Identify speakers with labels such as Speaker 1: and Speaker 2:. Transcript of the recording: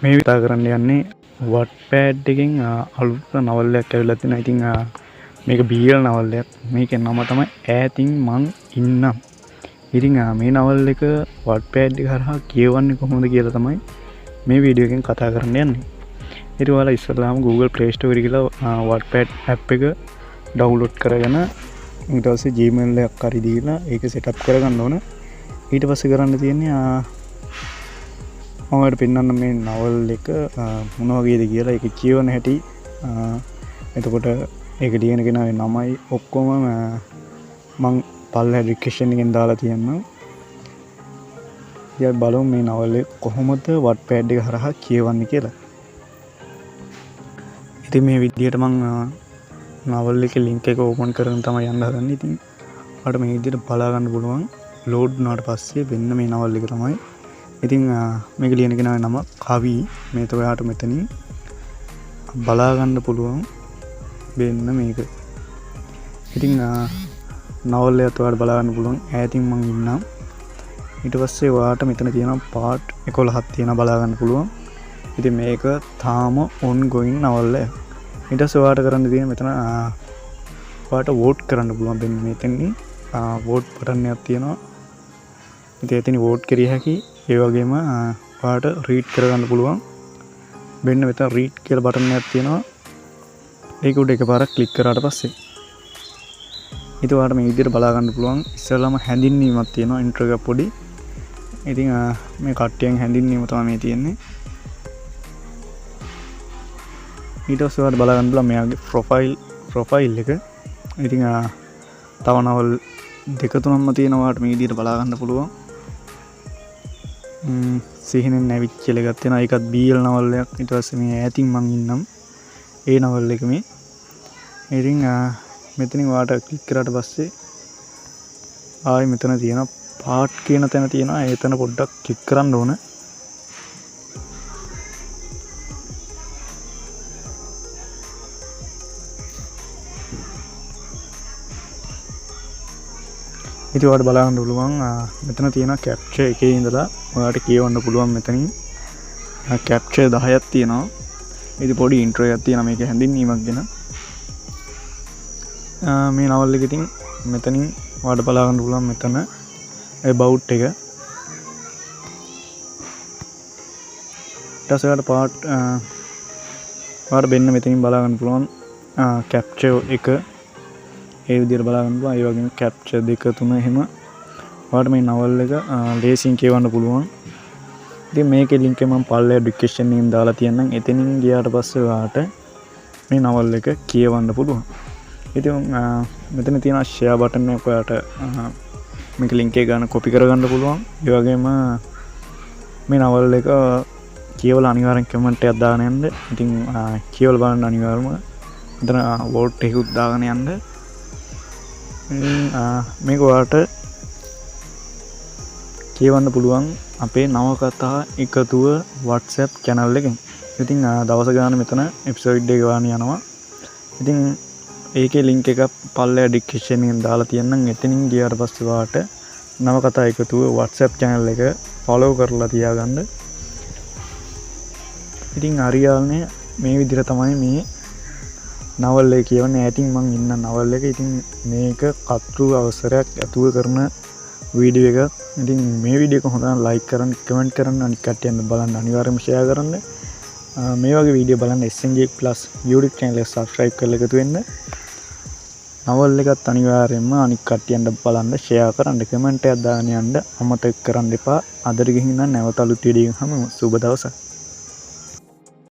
Speaker 1: මේ විතා කරන්න යන්නේ වට්පෑඩ් එකෙන් අලුත් නවල් එකක් ඇවිල්ලා තිනවා. ඉතින් මේක BL නවල් එකක්. මේකේ නම තමයි ඈතින් මං ඉන්නම්. ඉතින් මේ නවල් එක වට්පෑඩ් එක හරහා කියවන්නේ කොහොමද කියලා තමයි මේ වීඩියෝ එකෙන් කතා කරන්න යන්නේ. ඉතින් ඔයාලා ඉස්සෙල්ලාම Google Play Store එකේ ගිහලා වට්පෑඩ් app එක download කරගෙන ඊට පස්සේ Gmail එකක් හරි දීලා ඒක setup කරගන්න ඕන. ඊට පස්සේ කරන්න තියෙන්නේ මමට පෙන්වන්න මේ නවල් එක මොන වගේද කියලා ඒක කියවන හැටි. එතකොට ඒක ලියන කෙනාගේ නමයි ඔක්කොම මං පල්ලෙහා ඩිස්ක්‍රිප්ෂන් එකෙන් දාලා තියෙනවා. ඉතින් බලමු මේ නවල් එක කොහොමද වට්පෑඩ් එක හරහා කියවන්නේ කියලා. ඉතින් මේ විදිහට මං නවල් එකේ link එක open කරගෙන තමයි යන්න හදන්නේ. ඉතින් ඔයාලට මේ විදිහට බලා ගන්න පුළුවන්. load වුණාට පස්සේ වෙන්න මේ නවල් එක තමයි. ඉතින් මේක ලියන කෙනාගේ නම කවි. මේක ඔයාලට මෙතනින් බලා ගන්න පුළුවන් වෙන්න මේක. ඉතින් නවල් එක ඔයාලට බලා ගන්න පුළුවන් ඈතින් මං ඉන්නම්. ඊට පස්සේ ඔයාලට මෙතන තියෙනවා part 11ක් තියෙනවා බලා ගන්න පුළුවන්. ඉතින් මේක තාම ongoing නවල් එක. ඊට පස්සේ ඔයාලට කරන්න තියෙන මෙතන ඔයාලට vote කරන්න පුළුවන්. මෙන්න මෙතනින් vote button එකක් තියෙනවා. ඉතින් එතන vote කරිය හැකි. ඒ වගේම ඔයාලට read කරගන්න පුළුවන්. මෙන්න මෙතන read කියලා බටන් එකක් තියෙනවා. ඒක උඩ එකපාරක් ක්ලික් කරාට පස්සේ ඉතින් ඔයාලට මේ විදිහට බලා ගන්න පුළුවන්. ඉස්සෙල්ලාම හැඳින්වීමක් තියෙනවා intro එක පොඩි. ඉතින් මේ කට්ටියෙන් හැඳින්වීම තමයි මේ තියෙන්නේ. ඊට පස්සේ ඔයාලට බලා ගන්න පුළුවන් මෙයාගේ profile එක. ඉතින් තව නවල් දෙක තුනක්ම තියෙනවා. ඔයාලට මේ විදිහට බලා ගන්න පුළුවන්. සිහිනෙන් නැවිච් කියලා එකක් තියෙනවා. ඒකත් BL නවල් එකක්. ඊට පස්සේ මේ ඈතින් මං ඉන්නම්. ඒ නවල් එක මේ. ඉතින් මෙතනින් ඔයාලට ක්ලික් කරාට පස්සේ ආයි මෙතන තියෙන part කියන තැන තියෙනවා. එතන පොඩ්ඩක් ක්ලික් කරන්න ඕන. ඉතින් ඔයාලට බලා ගන්න පුළුවන් මෙතන තියෙන capture එකේ ඉඳලා ඔයාලට කියවන්න පුළුවන්. මෙතනින් capture 10ක් තියෙනවා. ඉතින් පොඩි intro එකක් තියෙනවා මේක හැඳින්වීමක් ගැන. මේ නවල් එක ඉතින් මෙතනින් ඔයාලට බලා ගන්න පුළුවන් මෙතන about එක. ඊට පස්සේ ඔයාලට part ඔයාලට මෙන්න මෙතනින් බලා ගන්න පුළුවන් capture එක. ඒ විදිහට බලා ගන්න පුළුවන්. ඒ වගේම capture 2 3 එහෙම ඔයාලට මේ නවල් එක ලේසියෙන් කියවන්න පුළුවන්. ඉතින් මේකේ link එක මම පල්ලෙහා description එකෙන් දාලා තියන්නම්. එතනින් ගියාට පස්සේ ඔයාලට මේ නවල් එක කියවන්න පුළුවන්. ඉතින් මෙතන තියෙන share button එක ඔයාලට මේක link එක ගන්න copy කරගන්න පුළුවන්. ඒ වගේම මේ නවල් එක කියවලා අනිවාර්යෙන් comment එකක් දාගෙන යන්න. ඉතින් කියවලා බලන්න අනිවාර්යයෙන්ම මෙතන vote එකකුත් දාගෙන යන්න. මේක ඔයාලට කියවන්න පුළුවන් අපේ නවකතා එකතුව WhatsApp channel එකෙන්. ඉතින් දවස ගාන මෙතන episode එක ගාන යනවා. ඉතින් ඒකේ link එක පල්ලෙහා description එකෙන් දාලා තියන්නම්. එතනින් ගියාට පස්සේ ඔයාලට නවකතා එකතුව WhatsApp channel එක follow කරලා තියාගන්න. ඉතින් හරියානේ මේ විදිහට තමයි මේ නවල් එක කියවන්නේ. ඈතින් මං ඉන්න නවල් එක. ඉතින් මේක කතෘ අවසරයක් ඇතුව කරන වීඩියෝ එකක්. ඉතින් මේ වීඩියෝ එක හොඳ නම් like කරන්න, comment කරන්න, අනිත් කට්ටියන්ට බලන්න අනිවාර්යයෙන්ම share කරන්න. මේ වගේ වීඩියෝ බලන්න SNJ Plus YouTube channel එක subscribe කරලා එකතු වෙන්න. නවල් එකත් අනිවාර්යයෙන්ම අනිත් කට්ටියන්ට බලන්න share කරන්න, comment එකක් දාගෙන යන්න අමතක කරන්න එපා. අදට ගිහින් නම් නැවත අලුත් වීඩියෝ එකකින් හමු. සුබ දවසක්.